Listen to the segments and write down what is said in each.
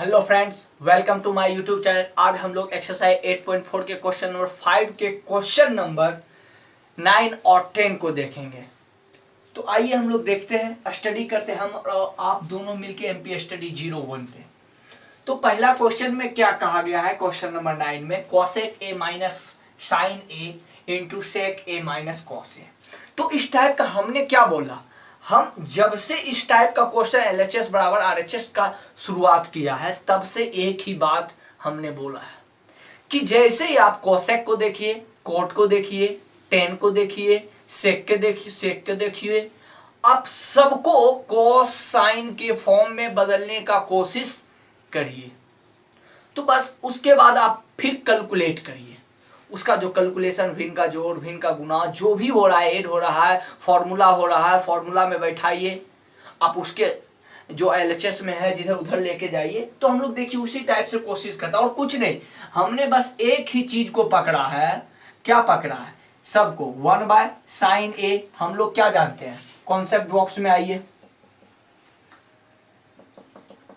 Hello friends, welcome to my YouTube channel. आज हम लोग एक्सरसाइज 8.4 के क्वेश्चन नंबर 5 के क्वेश्चन नंबर 9 और 10 को देखेंगे। तो आइए हम लोग देखते हैं, स्टडी करते हैं हम और आप दोनों मिलके एमपी स्टडी 01 पे। तो पहला क्वेश्चन में क्या कहा गया है, क्वेश्चन नंबर 9 में cosec a minus sine A into sec a minus cos A. तो इस टाइप का हमने क्या बोला, हम जब से इस टाइप का क्वेश्चन एलएचएस बराबर आरएचएस का शुरुआत किया है तब से एक ही बात हमने बोला है कि जैसे ही आप कोसेक को देखिए, कोट को देखिए, टेन को देखिए, सेक के देखिए, आप सबको कॉस साइन के फॉर्म में बदलने का कोशिश करिए। तो बस उसके बाद आप फिर कैलकुलेट करिए, उसका जो कैलकुलेशन, भिन्न का जोड़, भिन्न का गुना, जो भी हो रहा है, ऐड हो रहा है, फॉर्मूला हो रहा है, फॉर्मूला में बैठाइए आप, उसके जो एलएचएस में है जिधर उधर लेके जाइए। तो हम लोग देखिए उसी टाइप से कोशिश करता है और कुछ नहीं, हमने बस एक ही चीज को पकड़ा है। क्या पकड़ा है? सबको 1 बाय साइन ए। हम लोग क्या जानते हैं, कॉन्सेप्ट बॉक्स में आइए,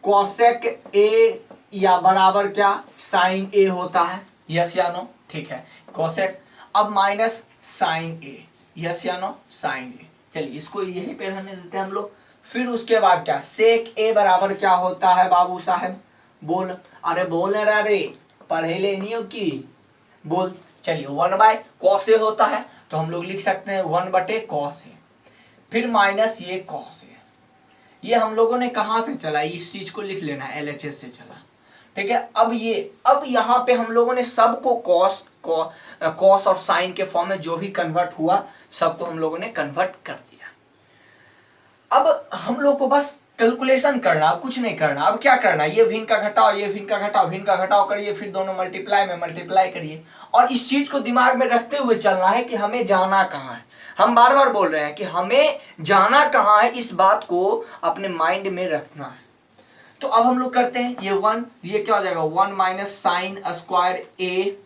कोसेक ए या बराबर क्या साइन ए होता है, यस या नो? ठीक है, कोसेक। अब माइनस साइन ए, यस या नो? Sign A. चलिए इसको यही पे रहने देते हैं हम लोग। फिर उसके बाद क्या, सेक ए बराबर क्या होता है बाबू साहब? बोल, अरे बोल रहा रे, पढ़े लेनी हो की बोल। चलिए 1 बाय कॉस ए होता है तो हम लोग लिख सकते हैं 1 बटे कॉस ए, फिर माइनस ये कॉस ए। ये हम लोगों ने कहां से चला, इस चीज को लिख लेना, एलएचएस से चला। ठीक है, अब यहाँ पे हम लोगों ने सबको कॉस और साइन के फॉर्म में जो भी कन्वर्ट हुआ सबको हम लोगों ने कन्वर्ट कर दिया। अब हम लोग को बस कैलकुलेशन करना, कुछ नहीं करना। अब क्या करना, ये भिन्न का घटाओ, ये भिन्न का घटाओ, भिन्न का घटाओ करिए, फिर दोनों मल्टीप्लाई में मल्टीप्लाई करिए। और इस चीज को दिमाग में रखते हुए चलना है कि हमें जाना कहाँ है। हम बार बार बोल रहे हैं कि हमें जाना कहाँ है, इस बात को अपने माइंड में रखना है। तो अब हम लोग करते हैं, ये 1, ये क्या हो जाएगा 1 minus sign square A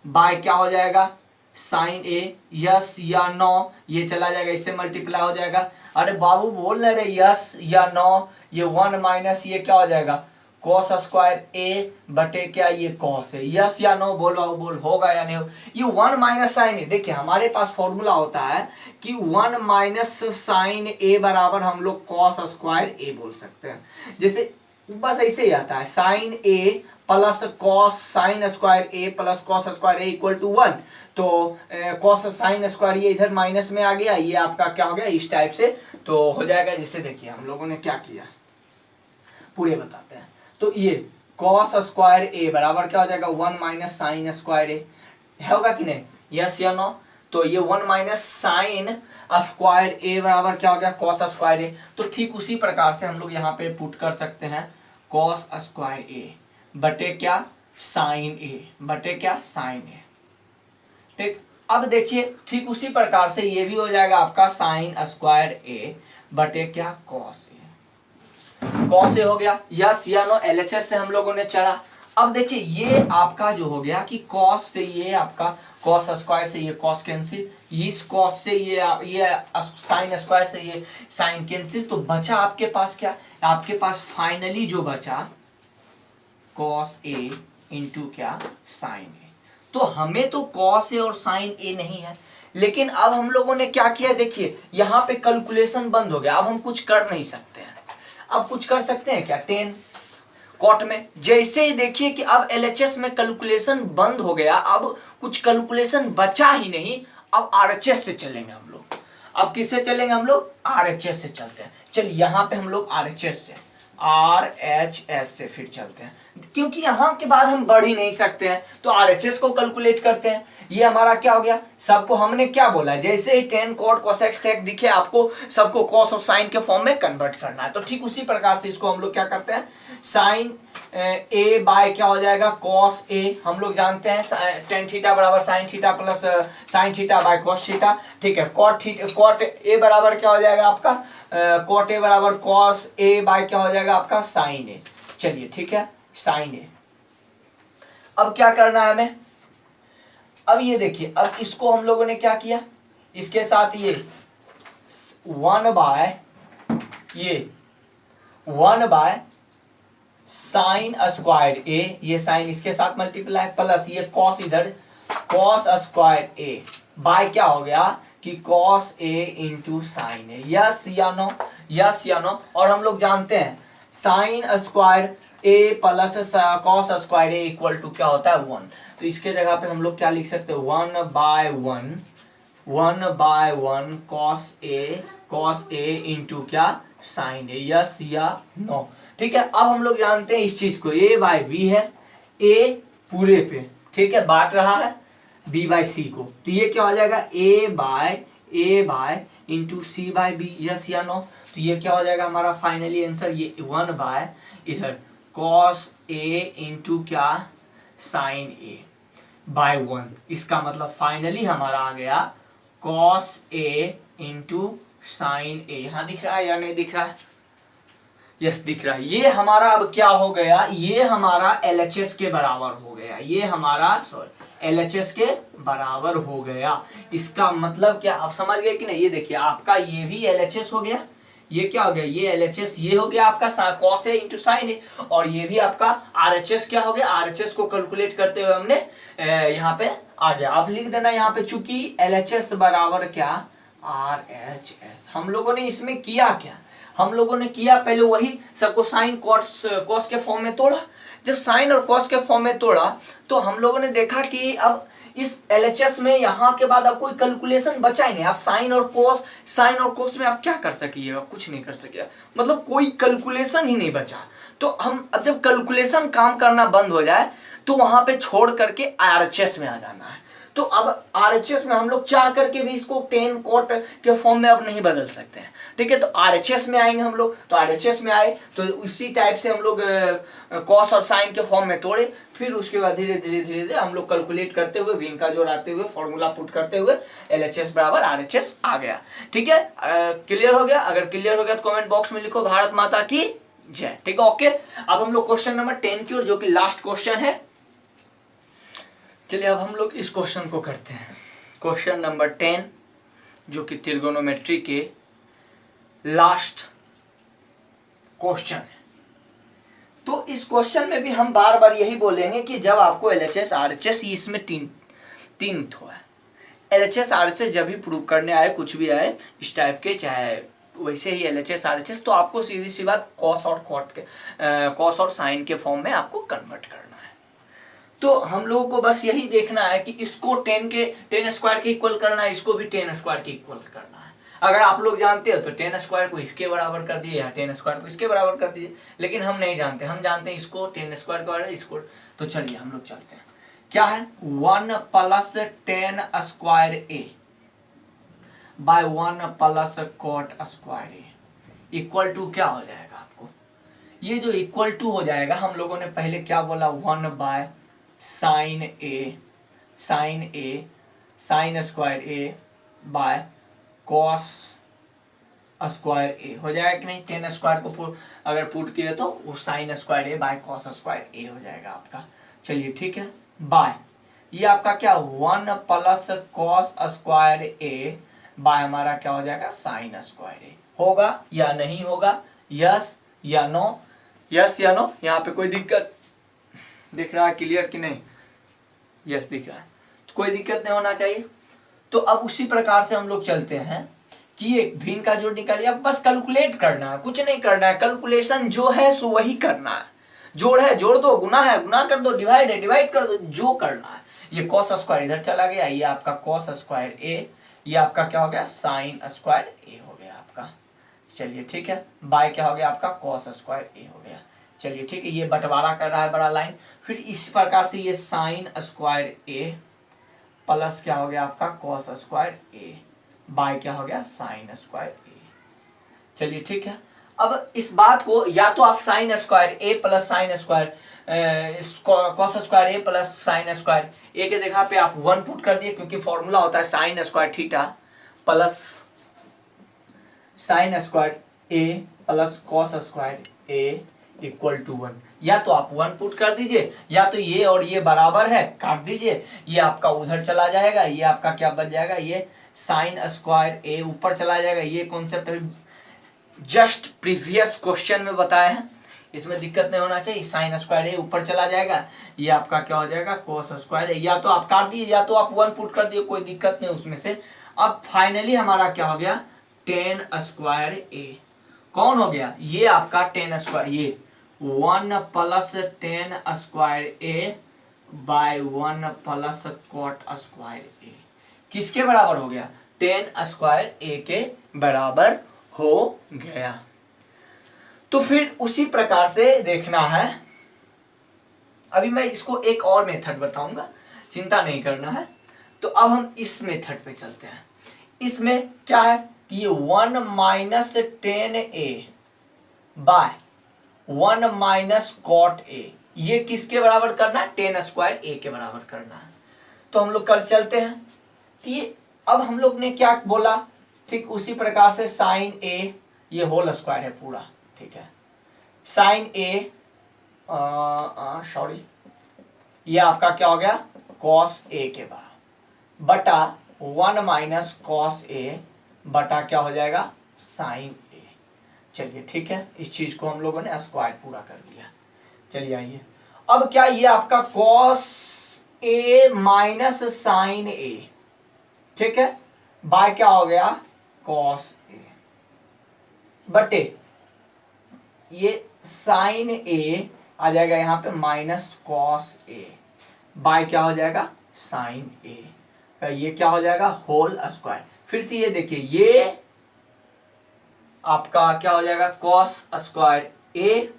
by क्या हो जाएगा साइन ए, यस या नो? ये चला जाएगा, इससे मल्टीप्लाई हो जाएगा। अरे बाबू बोल रहे यस या नो? ये 1 माइनस ये क्या हो जाएगा कॉस स्क्वायर ए बटे क्या ये कॉस है, यस या नो? बोल बाबू बोल, होगा या नहीं हो? ये 1 माइनस साइन ए, देखिए हमारे पास फॉर्मूला होता है कि 1 माइनस साइन ए बराबर हम लोग कॉस स्क्वायर ए बोल सकते हैं। जैसे बस ऐसे ही आता है, sine A plus cos sine square A plus cos square A equal to 1। तो कॉस साइन स्क्वायर ये इधर माइनस में आ गया, ये आपका क्या हो गया इस टाइप से तो हो जाएगा। जिससे देखिए हम लोगों ने क्या किया, पूरे बताते हैं। तो ये कॉस स्क्वायर ए बराबर क्या हो जाएगा 1 माइनस साइन स्क्वायर ए, होगा कि नहीं, यस या नो? तो ये 1 माइनस साइन स्क्वायर ए बराबर क्या हो गया कॉस स्क्वायर ए। तो ठीक उसी प्रकार से हम लोग यहाँ पे पुट कर सकते हैं कॉस स्क्वायर ए बटे क्या साइन ए, बटे क्या साइन ए। ठीक, अब देखिए ठीक उसी प्रकार से ये भी हो जाएगा आपका साइन स्क्वायर ए बटे क्या कॉस ए। कॉस ए हो गया, यस या नो? एलएचएस से हम लोगों ने चला। अब देखिए ये आपका जो हो गया कि कॉस से ये आपका कॉस स्क्वायर से ये कॉस कैंसिल, इस कॉस से ये साइन स्क्वायर से ये साइन कैंसिल। तो बचा आपके पास क्या, आपके पास फाइनली जो बचा कॉस ए इंटू क्या साइन ए। तो हमें तो कॉस ए और साइन ए नहीं है, लेकिन अब हम लोगों ने क्या किया, देखिए यहाँ पे कैलकुलेशन बंद हो गया। अब हम कुछ कर नहीं सकते हैं। अब कुछ कर सकते हैं क्या, 10 कॉट में जैसे ही देखिए कि अब एलएचएस में कैलकुलेशन बंद हो गया, अब कुछ कैलकुलेशन बचा ही नहीं। अब आरएचएस से चलेंगे हम लोग। अब किससे चलेंगे हम लोग, आरएचएस से चलते हैं। चलिए यहाँ पे हम लोग आरएचएस से फिर चलते हैं, क्योंकि यहाँ के बाद हम बढ़ ही नहीं सकते हैं। तो आरएचएस को कैलकुलेट करते हैं। ये हमारा क्या हो गया, सबको हमने क्या बोला, जैसे ही टेन कॉट कोसेक सेक दिखे आपको सबको कॉस और साइन के फॉर्म में कन्वर्ट करना है। तो ठीक उसी प्रकार से इसको हम लोग क्या करते हैं, साइन ए बाय क्या हो जाएगा कॉस ए। हम लोग जानते हैं टेन थीटा बराबर sine theta plus sine theta by cos theta. ठीक है, कॉट ए बराबर क्या हो जाएगा आपका कॉट ए बराबर कॉस ए बाय क्या हो जाएगा आपका साइन ए। चलिए ठीक है, साइन ए। अब क्या करना है हमें, अब ये देखिए, अब इसको हम लोगों ने क्या किया, इसके साथ ये 1 बाय साइन स्क्वायर ए, ये साइन इसके साथ मल्टीप्लाई प्लस ये कॉस इधर कॉस स्क्वायर ए बाय क्या हो गया कि cos A into sine A. Yes या नो, यस या नो। और हम लोग जानते हैं sine square A plus cos square A equal to क्या होता है 1। तो इसके जगह पे हम लोग क्या लिख सकते हैं 1/1 कॉस ए इंटू क्या साइन ए। यस या नो, ठीक है। अब हम लोग जानते हैं इस चीज को a बाय बी है, a पूरे पे, ठीक है, बांट रहा है b बाय सी को। तो ये क्या हो जाएगा a by into C by B. Yes या नो। तो ये क्या हो जाएगा हमारा फाइनली आंसर, ये 1 बाय इधर कॉस ए इंटू क्या साइन ए बाय 1। इसका मतलब फाइनली हमारा आ गया कॉस ए इंटू साइन ए। यहाँ दिख रहा है या नहीं दिख रहा है? यस दिख रहा है। ये हमारा अब क्या हो गया, ये हमारा LHS के बराबर हो गया, ये हमारा LHS के बराबर हो गया। इसका मतलब क्या आप समझ गए कि नहीं? ये देखिए आपका ये भी LHS हो गया, ये क्या हो गया, ये LHS ये हो गया आपका कॉस ए इंटू साइन ए, और ये भी आपका RHS क्या हो गया, RHS को कैलकुलेट करते हुए हमने यहाँ पे आ गया। अब लिख देना यहाँ पे, चूंकि LHS बराबर क्या RHS। हम लोगों ने इसमें किया क्या, हम लोगों ने किया पहले वही सबको साइन कॉस के फॉर्म में तोड़ा। जब साइन और कॉस के फॉर्म में तोड़ा तो हम लोगों ने देखा कि अब इस LHS में यहाँ के बाद अब कोई कैलकुलेशन बचा ही नहीं। आप साइन और कोस में आप क्या कर सकिएगा, कुछ नहीं कर सकिएगा, मतलब कोई कैलकुलेशन ही नहीं बचा। तो हम अब जब कैलकुलेशन काम करना बंद हो जाए तो वहां पे छोड़ करके RHS में आ जाना है। तो अब RHS में हम लोग चाह करके भी इसको टेन कॉट के फॉर्म में अब नहीं बदल सकते हैं, ठीक है। तो RHS में आएंगे हम लोग, तो RHS में आए तो उसी टाइप से हम लोग कॉस और साइन के फॉर्म में तोड़े, फिर उसके बाद धीरे धीरे हम लोग कैलकुलेट करते हुए विन का जोड़ आते हुए फॉर्मूला पुट करते हुए LHS बराबर RHS आ गया, ठीक है। क्लियर हो गया? अगर क्लियर हो गया तो कमेंट बॉक्स में लिखो भारत माता की जय, ठीक है, ओके। अब हम लोग क्वेश्चन नंबर 10 की ओर, जो कि लास्ट क्वेश्चन है। चलिए अब हम लोग इस क्वेश्चन को करते हैं, क्वेश्चन नंबर 10 जो कि त्रिगोनोमेट्री के लास्ट क्वेश्चन है। तो इस क्वेश्चन में भी हम बार बार यही बोलेंगे कि जब आपको LHS RHS इसमें तीन तो है, LHS RHS जब भी प्रूव करने आए, कुछ भी आए इस टाइप के, चाहे वैसे ही LHS RHS, तो आपको सीधी सी बात कॉस और साइन के फॉर्म में आपको कन्वर्ट करना है। तो हम लोगों को बस यही देखना है कि इसको 10 स्क्वायर के इक्वल करना है, इसको भी 10 स्क्वायर के इक्वल करना है। अगर आप लोग जानते हो तो 10 स्क्वायर को इसके बराबर कर दिए या 10 स्क्वायर को इसके बराबर कर दीजिए, लेकिन हम नहीं जानते, हम जानते हैं इसको 10 स्क्वायर के बराबर इसको। तो चलिए हम लोग चलते हैं, क्या है 1 + 10 square A by 1 + cot square A equal to क्या हो जाएगा आपको। ये जो इक्वल टू हो जाएगा, हम लोगों ने पहले क्या बोला 1 by sine square A by cos square A हो जाएगा कि नहीं। 10 स्क्वायर को अगर पुट किए तो वो sine square A by cos square A हो जाएगा आपका। चलिए ठीक है, बाय ये आपका क्या 1 + कॉस स्क्वायर ए बाय हमारा क्या हो जाएगा साइन स्क्वायर ए। होगा या नहीं होगा, यस या नो, यस या नो। यहाँ पे कोई दिक्कत दिख रहा है क्लियर कि नहीं? यस दिख रहा है, तो कोई दिक्कत नहीं होना चाहिए। तो अब उसी प्रकार से हम लोग चलते हैं कि एक भिन्न का जोड़ निकालिए। अब बस कैलकुलेट करना है, कुछ नहीं करना है, कैलकुलेशन जो है सो वही करना है। जोड़ है जोड़ दो, गुना है गुना कर दो, डिवाइड है डिवाइड कर दो, जो करना है। ये कॉस स्क्वायर इधर चला गया, ये आपका कॉस स्क्वायर ए, ये आपका क्या हो गया साइन स्क्वायर ए हो गया आपका। चलिए ठीक है, बाय क्या हो गया आपका कॉस स्क्वायर ए हो गया। चलिए ठीक है, ये बंटवारा कर रहा है बड़ा लाइन। फिर इस प्रकार से ये साइन स्क्वायर ए प्लस क्या हो गया आपका कॉस स्क्वायर ए बाय क्या हो गया साइन स्क्वायर ए। चलिए ठीक है, अब इस बात को या तो आप sine square A plus sine square cos square A plus sine square A के जगह पे आप 1 पुट कर दिए, क्योंकि फॉर्मूला होता है sine square theta plus sine square A plus cos square A equal to 1। या तो आप 1 पुट कर दीजिए, या तो ये और ये बराबर है काट दीजिए, ये आपका उधर चला जाएगा, ये आपका क्या बच जाएगा ये साइन स्क्वायर ए ऊपर चला जाएगा। ये कॉन्सेप्ट अभी जस्ट प्रीवियस क्वेश्चन में बताया है, इसमें दिक्कत नहीं होना चाहिए। साइन स्क्वायर ए ऊपर चला जाएगा, ये आपका क्या हो जाएगा कॉस स्क्वायर ए। या तो आप काट दिए या तो आप 1 पुट कर दिए, कोई दिक्कत नहीं उसमें से। अब फाइनली हमारा क्या हो गया टेन स्क्वायर ए। कौन हो गया ये आपका टेन स्क्वायर, ये 1 plus ten square A by 1 plus cot square ए किसके बराबर हो गया, टेन स्क्वायर ए के बराबर हो गया। तो फिर उसी प्रकार से देखना है। अभी मैं इसको एक और मेथड बताऊंगा, चिंता नहीं करना है। तो अब हम इस मेथड पे चलते हैं। इसमें क्या है कि ये 1 minus ten A by 1 minus cot A, ये किसके बराबर करना है, टेन स्क्वायर ए के बराबर करना है। तो हम लोग कल चलते हैं। तो ये अब हम लोग ने क्या बोला, ठीक उसी प्रकार से साइन ए, ये होल स्क्वायर है पूरा, ठीक है। साइन ए सॉरी ये आपका क्या हो गया कॉस ए के बराबर बटा 1 माइनस कॉस ए बटा क्या हो जाएगा साइन ए। चलिए ठीक है, इस चीज को हम लोगों ने स्क्वायर पूरा कर दिया। चलिए आइए अब क्या, ये आपका कॉस ए माइनस साइन ए, ठीक है, बाय क्या हो गया कॉस ए बटे ये साइन ए आ जाएगा यहाँ पे माइनस कॉस ए बाय क्या हो जाएगा साइन ए, ये क्या हो जाएगा होल स्क्वायर। फिर से ये देखिए ये आपका क्या हो जाएगा कॉस स्क्वायर ए,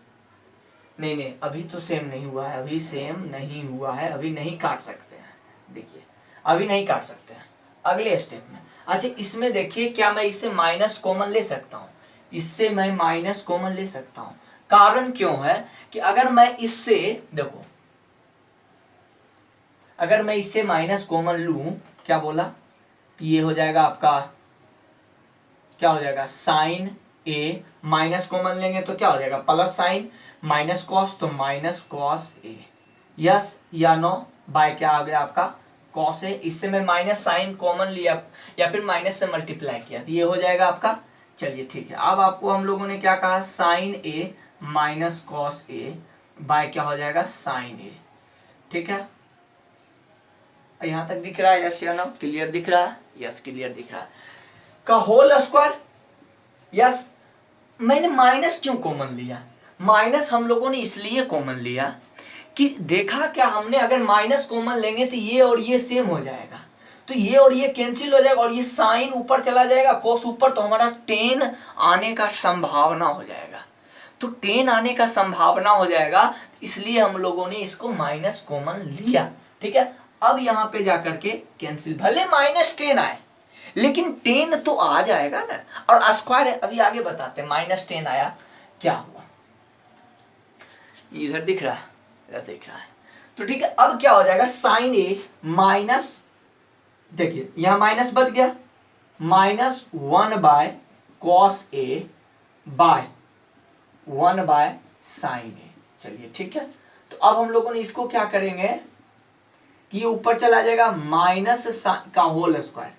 नहीं अभी तो सेम नहीं हुआ है, अभी सेम नहीं हुआ है, अभी नहीं काट सकते हैं, देखिए अभी नहीं काट सकते हैं, अगले स्टेप में। अच्छा इसमें देखिए क्या मैं इससे माइनस कॉमन ले सकता हूँ, इससे मैं माइनस कॉमन ले सकता हूँ। कारण क्यों है कि अगर मैं इससे देखो, अगर मैं इससे माइनस कॉमन लूं, क्या बोला ये हो जाएगा आपका क्या हो जाएगा साइन ए, माइनस कॉमन लेंगे तो क्या हो जाएगा प्लस साइन माइनस कॉस, तो माइनस कॉस ए, यस या नो, बाय क्या आ गया आपका कॉस ए। इससे मैं माइनस साइन कॉमन लिया या फिर माइनस से मल्टीप्लाई किया तो ये हो जाएगा आपका। चलिए ठीक है, अब आपको हम लोगों ने क्या कहा sign A minus cos A by क्या हो जाएगा साइन ए, ठीक है। यहां तक दिख रहा है यस या नो, क्लियर दिख रहा है, यस क्लियर दिख रहा है। का होल स्क्वायर, यस मैंने माइनस क्यों कॉमन लिया, माइनस हम लोगों ने इसलिए कॉमन लिया कि देखा क्या हमने अगर माइनस कॉमन लेंगे तो ये और ये सेम हो जाएगा, तो ये और ये कैंसिल हो जाएगा और ये साइन ऊपर चला जाएगा कॉस ऊपर, तो हमारा 10 आने का संभावना हो जाएगा। तो 10 आने का संभावना हो जाएगा, इसलिए हम लोगों ने इसको माइनस कॉमन लिया, ठीक है। अब यहाँ पे जाकर के कैंसिल, भले माइनस 10 आए लेकिन 10 तो आ जाएगा ना, और स्क्वायर है। अभी आगे बताते हैं माइनस 10 आया क्या हुआ, इधर दिख रहा है, इधर दिख रहा है, तो ठीक है। अब क्या हो जाएगा साइन ए माइनस, देखिए यहां माइनस बच गया, minus 1 by cos A by 1 by sine A. चलिए ठीक है, तो अब हम लोगों ने इसको क्या करेंगे कि ये ऊपर चला जाएगा माइनस का whole square,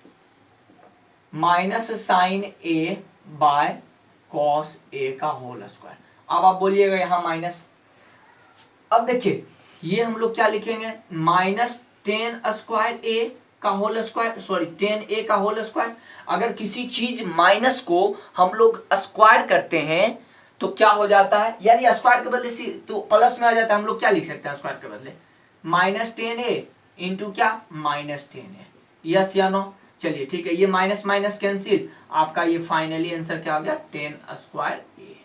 minus sine A by cos A का होल स्क्वायर। अब आप बोलिएगा यहां माइनस, अब देखिए ये हम लोग क्या लिखेंगे माइनस 10 स्क्वायर ए का होल स्क्वायर, सॉरी 10 ए का होल स्क्वायर। अगर किसी चीज माइनस को हम लोग स्क्वायर करते हैं तो क्या हो जाता है, यानी स्क्वायर के बदले तो प्लस में आ जाता है, हम लोग क्या लिख सकते हैं स्क्वायर के बदले माइनस 10 ए इंटू क्या माइनस 10 ए, यस या नो। चलिए ठीक है, ये माइनस माइनस कैंसिल, आपका ये फाइनली आंसर क्या हो गया 10 स्क्वायर ए।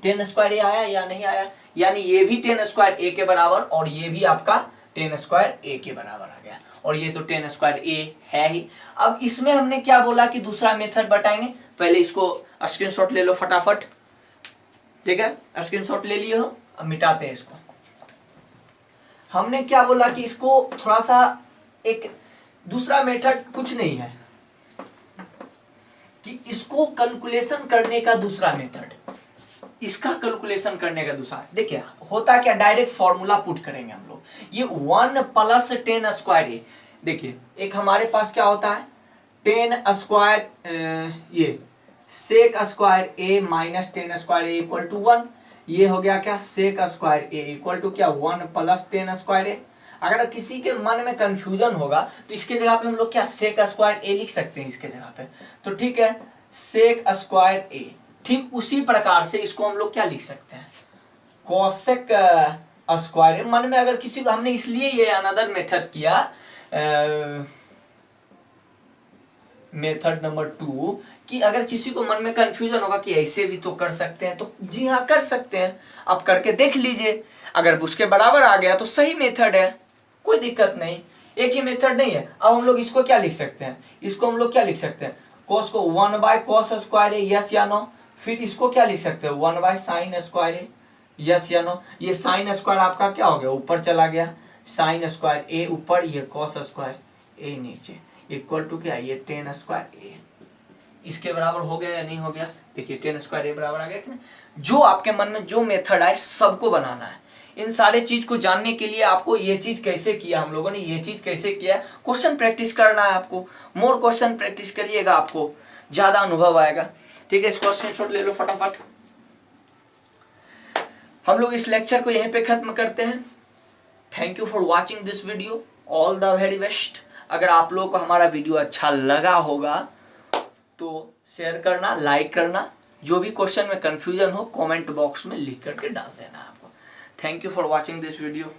10 स्क्वायर ए आया या नहीं आया, यानी ये भी 10 स्क्वायर ए के बराबर और ये भी आपका 10 स्क्वायर ए के बराबर आ गया, और ये तो 10 स्क्वायर ए है ही। अब इसमें हमने क्या बोला कि दूसरा मेथड बताएंगे, पहले इसको स्क्रीनशॉट ले लो फटाफट, ठीक है स्क्रीनशॉट ले लिए हो, अब मिटाते हैं इसको। हमने क्या बोला कि इसको थोड़ा सा एक दूसरा मेथड कुछ नहीं है कि इसको कैलकुलेशन करने का दूसरा मेथड, इसका कैलकुलेशन करने का दूसरा, देखिए होता क्या डायरेक्ट फॉर्मूला पुट करेंगे हम लोग। ये 1 प्लस 10 स्क्वायर ए, देखिए एक हमारे पास क्या होता है 10 स्क्वायर ये sec square A minus 10 square A equal to 1, ये हो गया क्या sec square A equal to क्या 1 प्लस टेन स्क्वायर ए। अगर किसी के मन में कंफ्यूजन होगा तो इसके जगह पे हम लोग क्या सेक स्क्वायर ए लिख सकते हैं इसके जगह पे। तो ठीक है सेक स्क्वायर ए। ठीक उसी प्रकार से इसको हम लोग क्या लिख सकते हैं कोसेक स्क्वायर ए। मन में अगर किसी को हमने इसलिए ये अनदर मेथड किया मेथड नंबर 2 कि अगर किसी को मन में कंफ्यूजन होगा कि ऐसे भी तो कर सकते हैं तो जी हाँ कर सकते हैं। आप करके देख लीजिए अगर उसके बराबर आ गया तो सही मेथड है कोई दिक्कत नहीं। एक ही मेथड नहीं है। अब हम लोग इसको क्या लिख सकते हैं इसको हम लोग क्या लिख सकते हैं कोस को 1 बाय कोस स्क्वायर है यस या नो। फिर इसको क्या लिख सकते हैं 1 बाय साइन स्क्वायर है यस या नो। ये साइन स्क्वायर आपका क्या हो गया ऊपर चला गया साइन स्क्वायर ए ऊपर ये कोस स्क्वायर ए नीचे इक्वल टू क्या ये टेन स्क्वायर ए। इसके बराबर हो गया या नहीं हो गया देखिए टेन स्क्वायर ए बराबर आ गया कि नहीं। जो आपके मन में जो मेथड आए सबको बनाना है। इन सारे चीज को जानने के लिए आपको ये चीज कैसे किया हम लोगों ने ये चीज कैसे किया क्वेश्चन प्रैक्टिस करना है आपको। मोर क्वेश्चन प्रैक्टिस करिएगा आपको ज्यादा अनुभव आएगा। ठीक है इसको स्क्रीनशॉट ले लो फटाफट। हम लोग इस लेक्चर को यहीं पे खत्म करते हैं। Thank you for watching this video all the very best. अगर आप लोगों को हमारा वीडियो अच्छा लगा होगा तो शेयर करना लाइक करना। जो भी क्वेश्चन में कंफ्यूजन हो कमेंट बॉक्स में लिख करके डाल देना आपको। Thank you for watching this video.